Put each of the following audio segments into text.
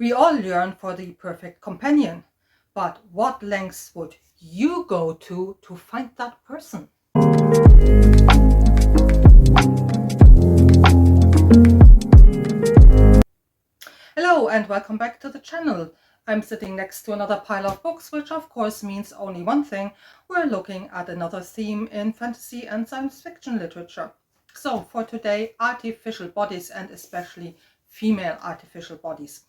We all yearn for the perfect companion, but what lengths would you go to find that person? Hello and welcome back to the channel. I'm sitting next to another pile of books, which of course means only one thing. We're looking at another theme in fantasy and science fiction literature. So for today, artificial bodies, and especially female artificial bodies.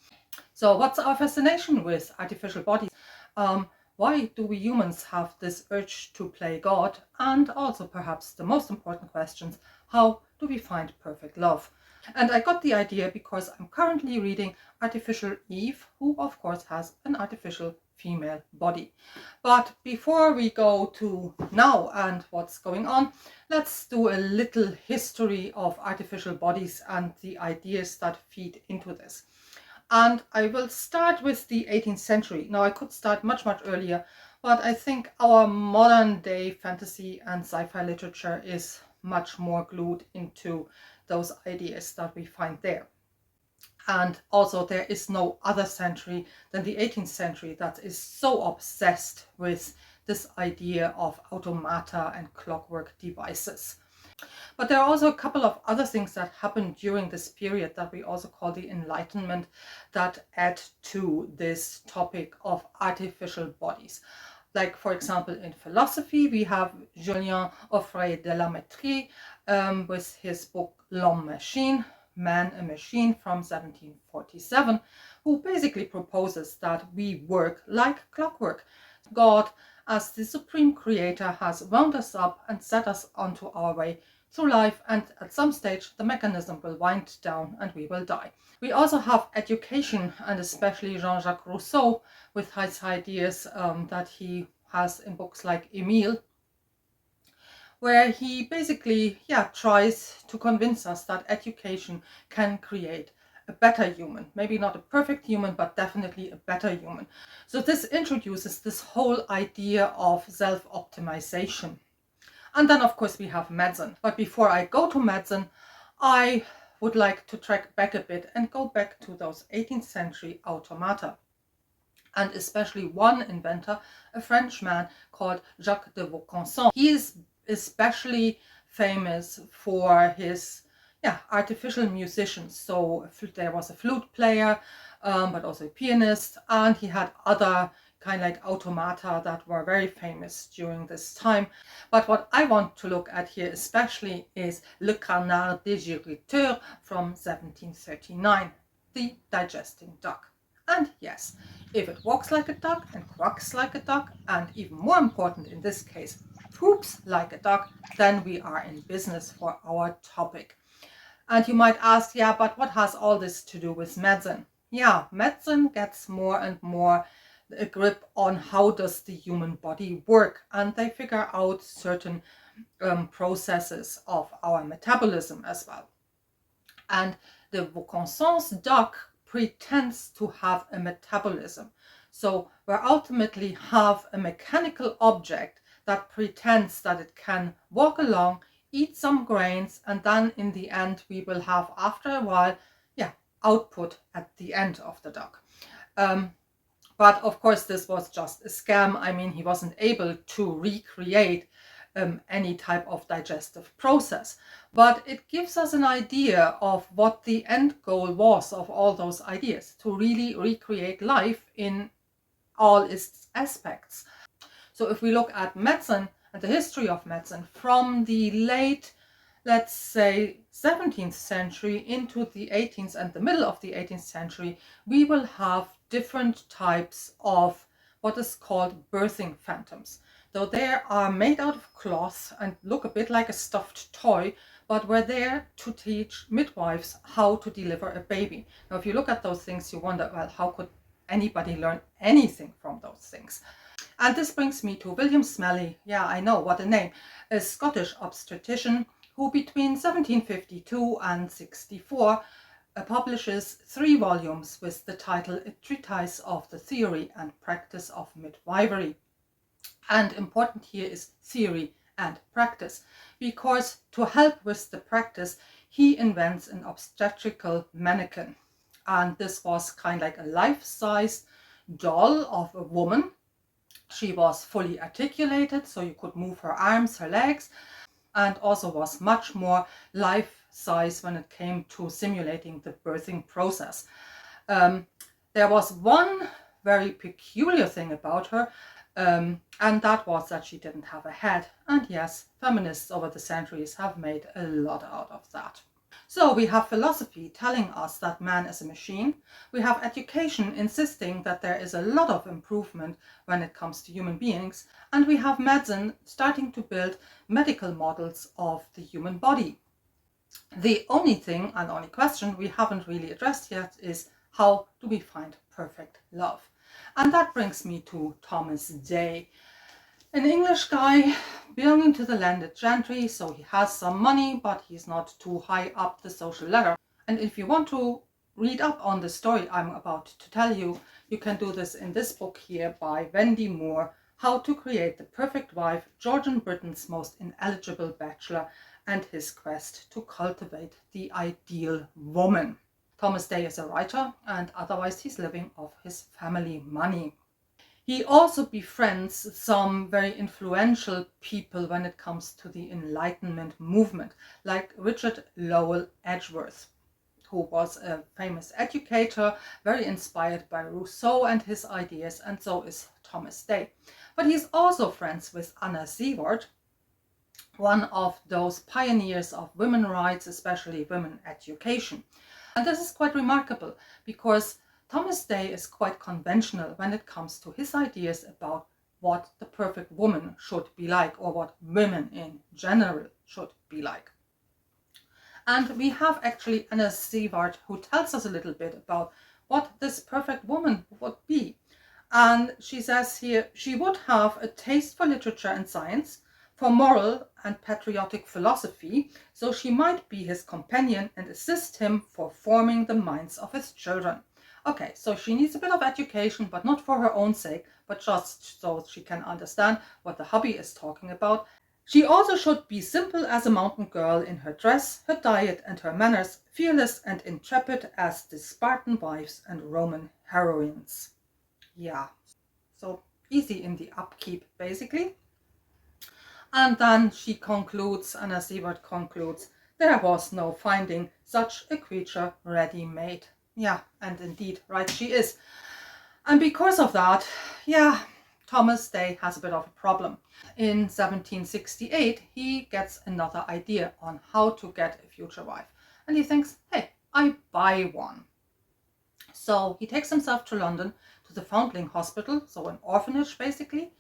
So what's our fascination with artificial bodies? Why do we humans have this urge to play God? And also perhaps the most important questions, how do we find perfect love? And I got the idea because I'm currently reading Artificial Eve, who of course has an artificial female body. But before we go to now and what's going on, let's do a little history of artificial bodies and the ideas that feed into this. And I will start with the 18th century. Now, I could start much earlier, but I think our modern day fantasy and sci-fi literature is much more glued into those ideas that we find there. And also there is no other century than the 18th century that is so obsessed with this idea of automata and clockwork devices. But there are also a couple of other things that happened during this period that we also call the Enlightenment that add to this topic of artificial bodies. Like, for example, in philosophy, we have Julien Offray de la Métrie with his book L'Homme Machine, Man a Machine, from 1747, who basically proposes that we work like clockwork. God, as the supreme creator, has wound us up and set us onto our way through life, and at some stage the mechanism will wind down and we will die. We also have education, and especially Jean-Jacques Rousseau with his ideas that he has in books like Emile, where he basically tries to convince us that education can create a better human. Maybe not a perfect human, but definitely a better human. So this introduces this whole idea of self-optimization. And then of course we have medicine. But before I go to medicine, I would like to track back a bit and go back to those 18th century automata. And especially one inventor, a Frenchman called Jacques de Vaucanson. He is especially famous for his artificial musicians. So there was a flute player, but also a pianist, and he had other kind of like automata that were very famous during this time. But what I want to look at here especially is Le Canard Digérateur from 1739, the digesting duck. And yes, if it walks like a duck and quacks like a duck, and even more important in this case, poops like a duck, then we are in business for our topic. And you might ask, yeah, but what has all this to do with medicine? Yeah, medicine gets more and more a grip on how does the human body work, and they figure out certain processes of our metabolism as well. And the Vaucanson's duck pretends to have a metabolism. So we ultimately have a mechanical object that pretends that it can walk along, eat some grains, and then in the end we will have, after a while, output at the end of the duck. But of course this was just a scam. I mean, he wasn't able to recreate any type of digestive process. But it gives us an idea of what the end goal was of all those ideas, to really recreate life in all its aspects. So if we look at medicine and the history of medicine from the late, let's say, 17th century into the 18th and the middle of the 18th century, we will have different types of what is called birthing phantoms. Though they are made out of cloth and look a bit like a stuffed toy, but were there to teach midwives how to deliver a baby. Now, if you look at those things, you wonder, well, how could anybody learn anything from those things? And this brings me to William Smellie. Yeah, I know, what a name. A Scottish obstetrician who between 1752 and 64 publishes 3 volumes with the title A Treatise of the Theory and Practice of Midwifery. And important here is theory and practice, because to help with the practice, he invents an obstetrical mannequin. And this was kind of like a life-size doll of a woman. She was fully articulated, so you could move her arms, her legs, and also was much more life-size when it came to simulating the birthing process. There was one very peculiar thing about her, and that was that she didn't have a head. And yes, feminists over the centuries have made a lot out of that. So we have philosophy telling us that man is a machine. We have education insisting that there is a lot of improvement when it comes to human beings. And we have medicine starting to build medical models of the human body. The only thing and only question we haven't really addressed yet is, how do we find perfect love? And that brings me to Thomas Day. An English guy belonging to the landed gentry, so he has some money, but he's not too high up the social ladder. And if you want to read up on the story I'm about to tell you, you can do this in this book here by Wendy Moore, How to Create the Perfect Wife, Georgian Britain's Most Ineligible Bachelor, and his quest to cultivate the ideal woman. Thomas Day is a writer, and otherwise he's living off his family money. He also befriends some very influential people when it comes to the Enlightenment movement, like Richard Lowell Edgeworth, who was a famous educator, very inspired by Rousseau and his ideas, and so is Thomas Day. But he's also friends with Anna Seward, one of those pioneers of women's rights, especially women education. And this is quite remarkable because Thomas Day is quite conventional when it comes to his ideas about what the perfect woman should be like, or what women in general should be like. And we have actually Anna Seward who tells us a little bit about what this perfect woman would be. And she says here, she would have a taste for literature and science, for moral and patriotic philosophy, so she might be his companion and assist him for forming the minds of his children. Okay, so she needs a bit of education, but not for her own sake, but just so she can understand what the hubby is talking about. She also should be simple as a mountain girl in her dress, her diet and her manners, fearless and intrepid as the Spartan wives and Roman heroines. Yeah, so easy in the upkeep basically. And then she concludes, Anna Seward concludes, there was no finding such a creature ready-made. Yeah, and indeed, right she is. And because of that, yeah, Thomas Day has a bit of a problem. In 1768, he gets another idea on how to get a future wife. And he thinks, hey, I buy one. So he takes himself to London, to the Foundling Hospital, so an orphanage basically.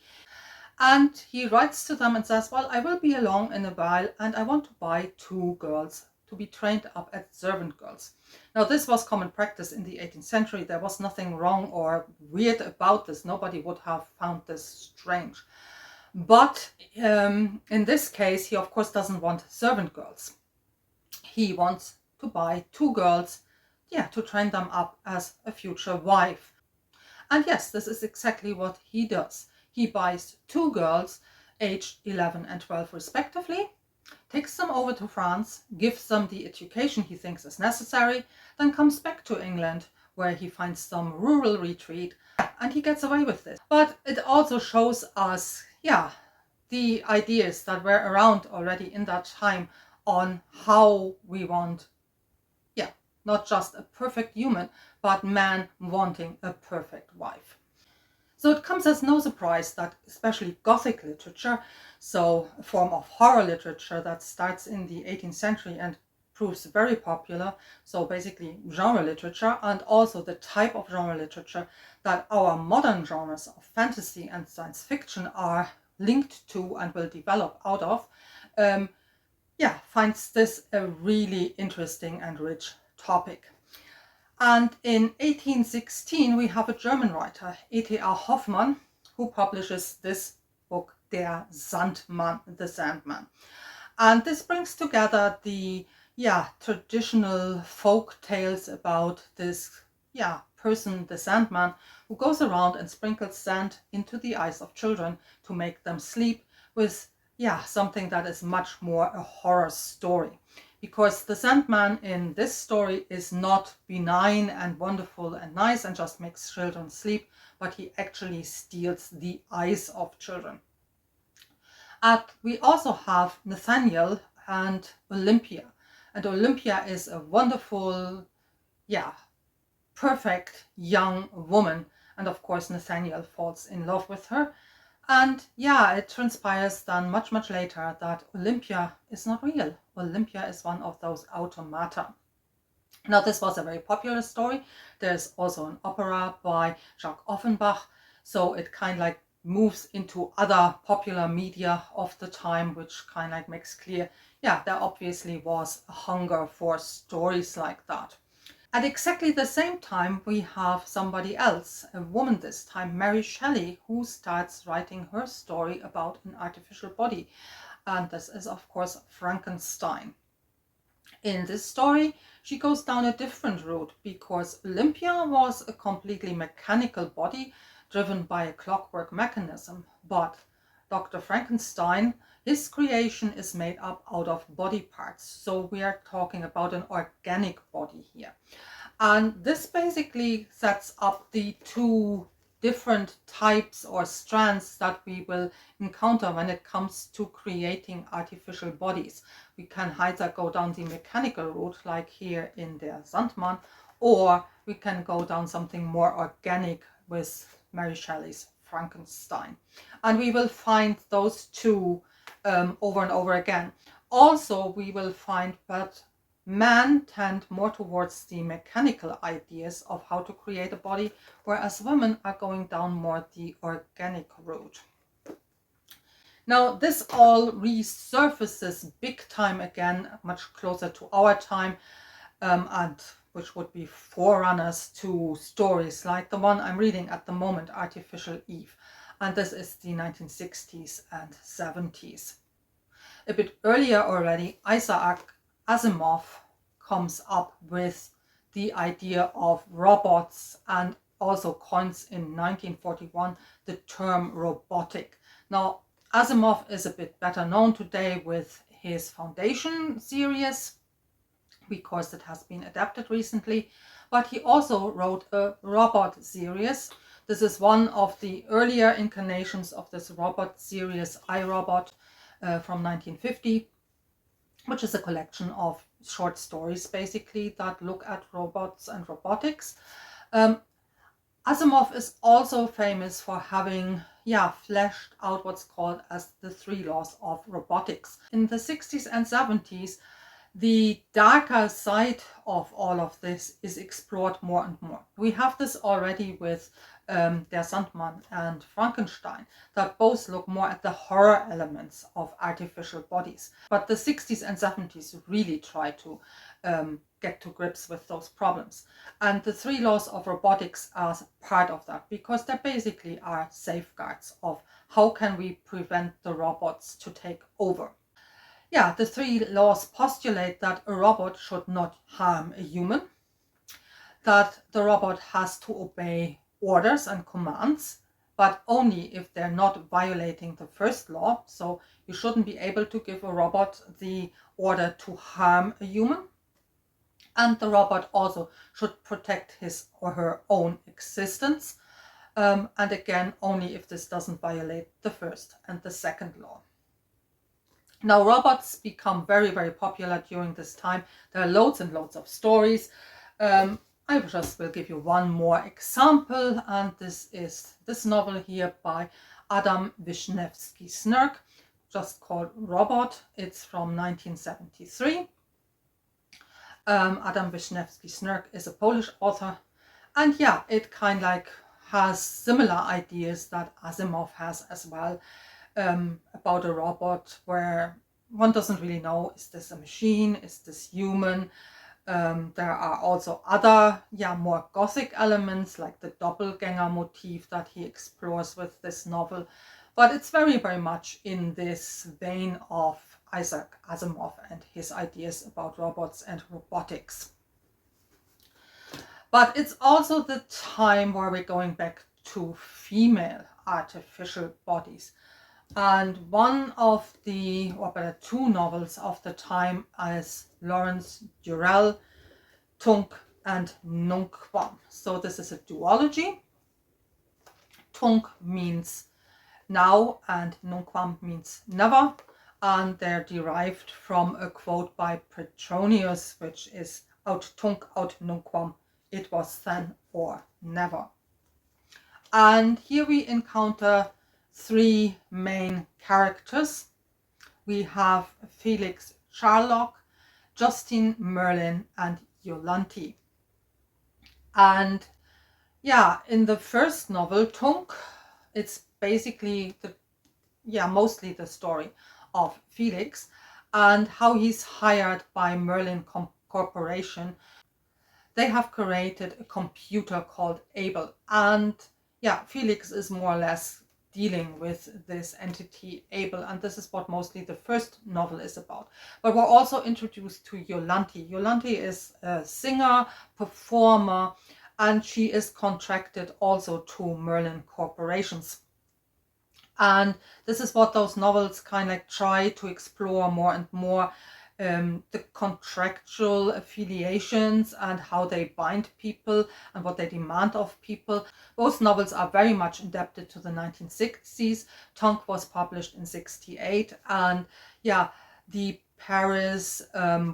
And he writes to them and says, well, I will be along in a while and I want to buy 2 girls to be trained up as servant girls. Now, this was common practice in the 18th century. There was nothing wrong or weird about this. Nobody would have found this strange. But in this case, he of course doesn't want servant girls. He wants to buy 2 girls, yeah, to train them up as a future wife. And yes, this is exactly what he does. He buys 2 girls, aged 11 and 12 respectively, takes them over to France, gives them the education he thinks is necessary, then comes back to England, where he finds some rural retreat, and he gets away with this. But it also shows us, yeah, the ideas that were around already in that time on how we want, yeah, not just a perfect human, but man wanting a perfect wife. So it comes as no surprise that especially Gothic literature, so a form of horror literature that starts in the 18th century and proves very popular, so basically genre literature, and also the type of genre literature that our modern genres of fantasy and science fiction are linked to and will develop out of, yeah, finds this a really interesting and rich topic. And in 1816, we have a German writer, E.T.A. Hoffmann, who publishes this book, Der Sandmann, The Sandman. And this brings together the, yeah, traditional folk tales about this, yeah, person, the Sandman, who goes around and sprinkles sand into the eyes of children to make them sleep with, yeah, something that is much more a horror story. because the Sandman in this story is not benign and wonderful and nice and just makes children sleep, but he actually steals the eyes of children. And we also have Nathaniel and Olympia. And Olympia is a wonderful, perfect young woman. And of course, Nathaniel falls in love with her. And it transpires then much, much later that Olympia is not real. Olympia is one of those automata. Now, this was a very popular story. There's also an opera by Jacques Offenbach. So it kind of like moves into other popular media of the time, which kind of like makes clear, there obviously was a hunger for stories like that. At exactly the same time, we have somebody else, a woman this time, Mary Shelley, who starts writing her story about an artificial body. And this is, of course, Frankenstein. In this story, she goes down a different route because Olympia was a completely mechanical body driven by a clockwork mechanism. But Dr. Frankenstein, his creation is made up out of body parts. So we are talking about an organic body here. And this basically sets up the two different types or strands that we will encounter when it comes to creating artificial bodies. We can either go down the mechanical route, like here in Der Sandmann, or we can go down something more organic with Mary Shelley's Frankenstein. And we will find those two over and over again. Also, we will find that men tend more towards the mechanical ideas of how to create a body, whereas women are going down more the organic route. Now, this all resurfaces big time again, much closer to our time, and which would be forerunners to stories like the one I'm reading at the moment, Artificial Eve. And this is the 1960s and 70s. A bit earlier already, Isaac Asimov comes up with the idea of robots and also coins in 1941 the term robotic. Now, Asimov is a bit better known today with his Foundation series because it has been adapted recently, but he also wrote a robot series. This is one of the earlier incarnations of this robot series, iRobot, from 1950. Which is a collection of short stories, basically, that look at robots and robotics. Asimov is also famous for having, fleshed out what's called as the 3 laws of robotics. In the 60s and 70s, the darker side of all of this is explored more and more. We have this already with Der Sandmann and Frankenstein, that both look more at the horror elements of artificial bodies. But the 60s and 70s really try to get to grips with those problems. And the 3 laws of robotics are part of that, because they basically are safeguards of how can we prevent the robots to take over. The 3 laws postulate that a robot should not harm a human, that the robot has to obey orders and commands, but only if they're not violating the first law. So you shouldn't be able to give a robot the order to harm a human. And the robot also should protect his or her own existence. And again, only if this doesn't violate the first and the second law. Now, robots become very, very popular during this time. There are loads and loads of stories. I just will give you one more example, and this is this novel here by Adam Wisniewski-Snurk, just called Robot. It's from 1973. Adam Wisniewski-Snurk is a Polish author, and it kind of like has similar ideas that Asimov has as well, about a robot where one doesn't really know, is this a machine, is this human? There are also other, more Gothic elements, like the doppelganger motif that he explores with this novel. But it's very, very much in this vein of Isaac Asimov and his ideas about robots and robotics. But it's also the time where we're going back to female artificial bodies. And one of the, or better, 2 novels of the time is Lawrence Durrell, Tunc and Nunquam. So this is a duology. Tunc means now and Nunquam means never, and they're derived from a quote by Petronius, which is aut tunc aut nunquam, it was then or never. And here we encounter three main characters. We have Felix Charlock, Justine Merlin and Yolante. And yeah, in the first novel, Tunc, it's basically mostly the story of Felix and how he's hired by Merlin Corporation. They have created a computer called Able, and yeah, Felix is more or less dealing with this entity Able, and this is what mostly the first novel is about. But we're also introduced to Yolante. Yolante is a singer, performer, and she is contracted also to Merlin Corporations. And this is what those novels kind of like try to explore more and more, the contractual affiliations and how they bind people and what they demand of people. Both novels are very much indebted to the 1960s. Tunc was published in 1968, and yeah, the Paris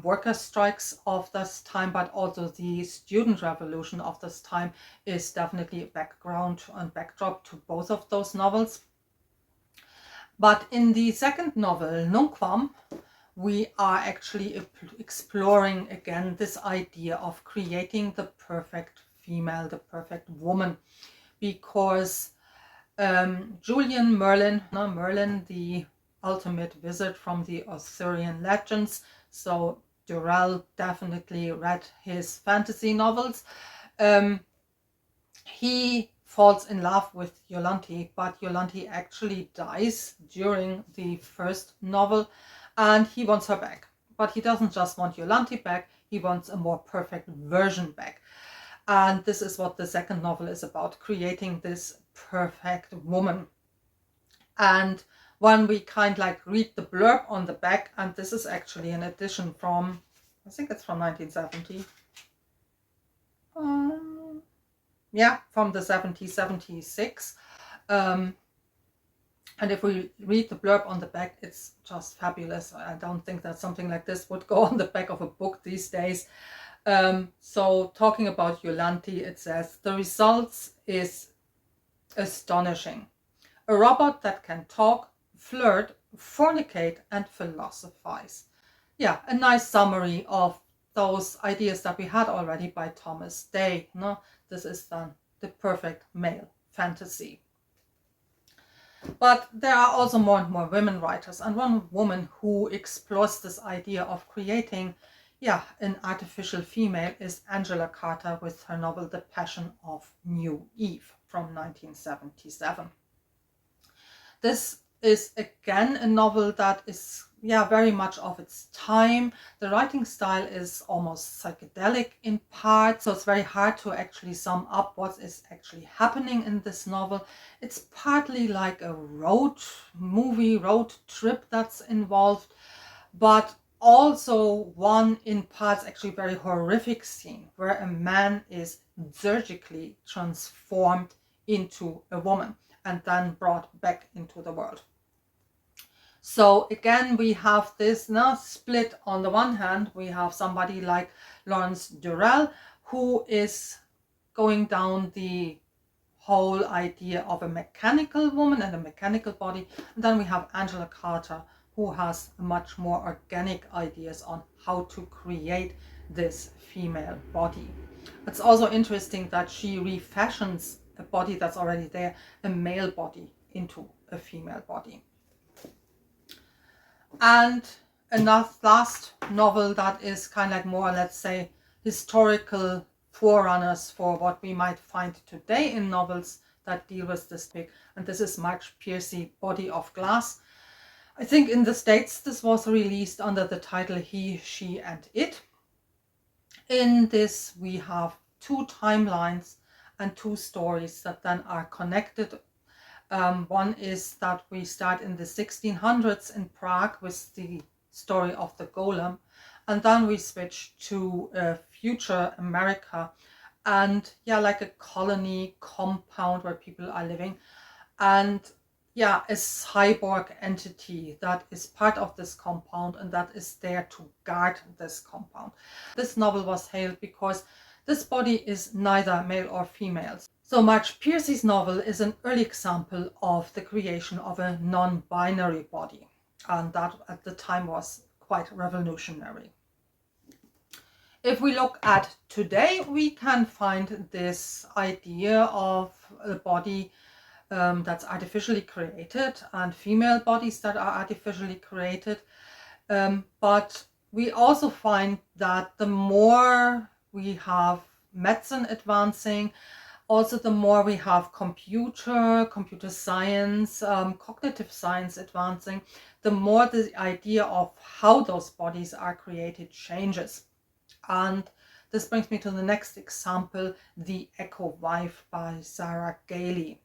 worker strikes of this time, but also the student revolution of this time is definitely a background and backdrop to both of those novels. But in the second novel, Nunquam, we are actually exploring again this idea of creating the perfect female, the perfect woman, because Julian Merlin, the ultimate wizard from the Arthurian legends, so Durrell definitely read his fantasy novels. He falls in love with Yolante, but Yolante actually dies during the first novel, and he wants her back. But he doesn't just want Yolante back, he wants a more perfect version back. And this is what the second novel is about, creating this perfect woman. And when we kind of like read the blurb on the back, and this is actually an edition from, I think it's from 1970. From the 1776. And if we read the blurb on the back, it's just fabulous. I don't think that something like this would go on the back of a book these days. So talking about Yolante, it says, the results is astonishing. A robot that can talk, flirt, fornicate, and philosophize. Yeah, a nice summary of those ideas that we had already by Thomas Day. No, this is then the perfect male fantasy. But there are also more and more women writers, and one woman who explores this idea of creating an artificial female is Angela Carter with her novel The Passion of New Eve from 1977. This is again a novel that is very much of its time. The writing style is almost psychedelic in parts, so it's very hard to actually sum up what is actually happening in this novel. It's partly like a road trip that's involved, but also one in parts actually very horrific scene where a man is surgically transformed into a woman and then brought back into the world. So again, we have this split. On the one hand, we have somebody like Lawrence Durrell, who is going down the whole idea of a mechanical woman and a mechanical body. And then we have Angela Carter, who has much more organic ideas on how to create this female body. It's also interesting that she refashions a body that's already there, a male body, into a female body. And another last novel that is kind of like more, let's say, historical forerunners for what we might find today in novels that deal with this topic. And this is Marge Piercy, Body of Glass. I think in the States this was released under the title He, She and It. In this we have two timelines and two stories that then are connected. One is that we start in the 1600s in Prague with the story of the golem, And then we switch to future America, and yeah, like a colony compound where people are living, and yeah, a cyborg entity that is part of this compound and that is there to guard this compound. This novel was hailed because this body is neither male or female. So Marge Piercy's novel is an early example of the creation of a non-binary body, and that at the time was quite revolutionary. If we look at today, we can find this idea of a body that's artificially created and female bodies that are artificially created. But we also find that the more we have medicine advancing, also the more we have computer science, cognitive science advancing, the more the idea of how those bodies are created changes. And this brings me to the next example, The Echo Wife by Sarah Gailey.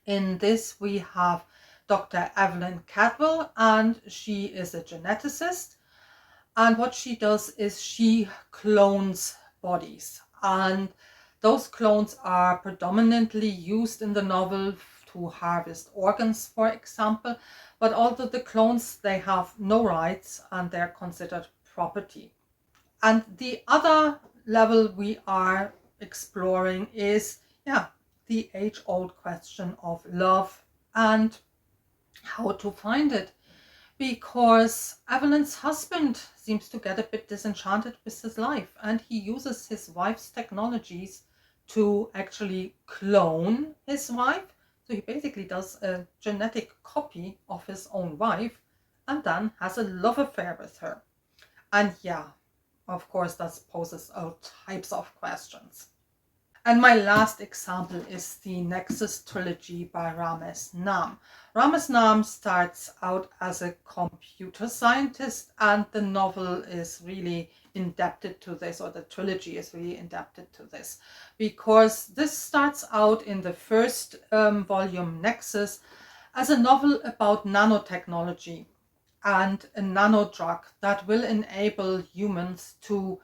In this we have Dr. Evelyn Cadwell, and she is a geneticist. And what she does is she clones bodies. And those clones are predominantly used in the novel to harvest organs, for example. But although the clones, they have no rights and they're considered property. And the other level we are exploring is, the age-old question of love and how to find it. Because Evelyn's husband seems to get a bit disenchanted with his life, and he uses his wife's technologies to actually clone his wife. So he basically does a genetic copy of his own wife and then has a love affair with her. And yeah, of course, that poses all types of questions. And my last example is the Nexus trilogy by Ramesh Nam. Ramesh Nam starts out as a computer scientist, and the novel is really indebted to this, or the trilogy is really indebted to this, because this starts out in the first volume, Nexus, as a novel about nanotechnology and a nano drug that will enable humans to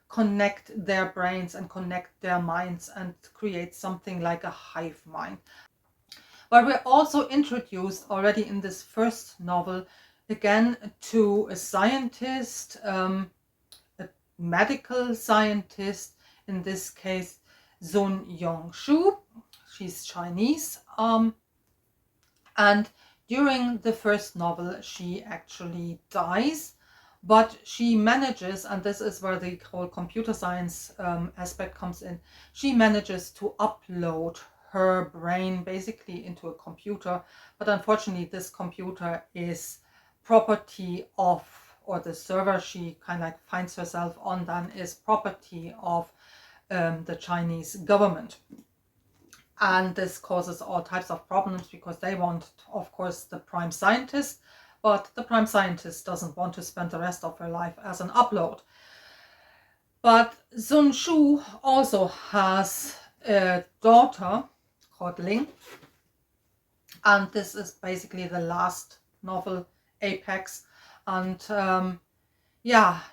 connect their brains and connect their minds and create something like a hive mind. But we're also introduced already in this first novel again to a scientist, a medical scientist, in this case Sun Yong-shu. She's Chinese, and during the first novel, she actually dies, but she manages, and this is where the whole computer science aspect comes in, she manages to upload her brain basically into a computer. But unfortunately, this computer is property of, or the server she kind of like finds herself on then is property of the Chinese government. And this causes all types of problems because they want, of course, the prime scientist, but the prime scientist doesn't want to spend the rest of her life as an upload. But Sun Shu also has a daughter called Ling, and this is basically the last novel, Apex. And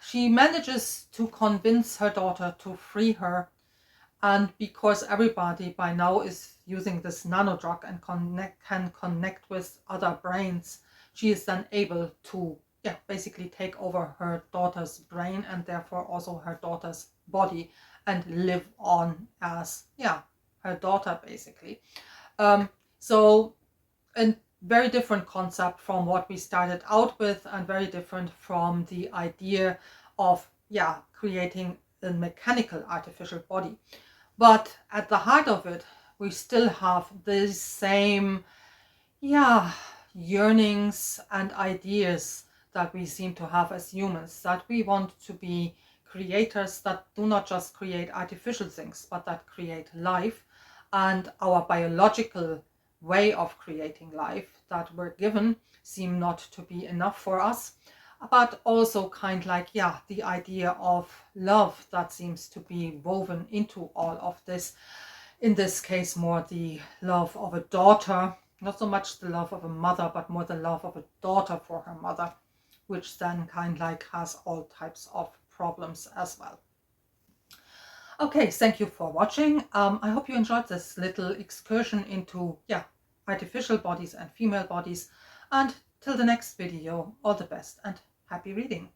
she manages to convince her daughter to free her. And because everybody by now is using this nano drug and can connect with other brains, she is then able to basically take over her daughter's brain and therefore also her daughter's body and live on as her daughter basically. So a very different concept from what we started out with, and very different from the idea of creating a mechanical artificial body. But at the heart of it, we still have the same yearnings and ideas that we seem to have as humans, that we want to be creators that do not just create artificial things, but that create life. And our biological way of creating life that we're given seem not to be enough for us. But also kind like, the idea of love that seems to be woven into all of this. In this case, more the love of a daughter, not so much the love of a mother, but more the love of a daughter for her mother. which then kind of like has all types of problems as well. Okay, thank you for watching. I hope you enjoyed this little excursion into, artificial bodies and female bodies. And till the next video, all the best and happy reading.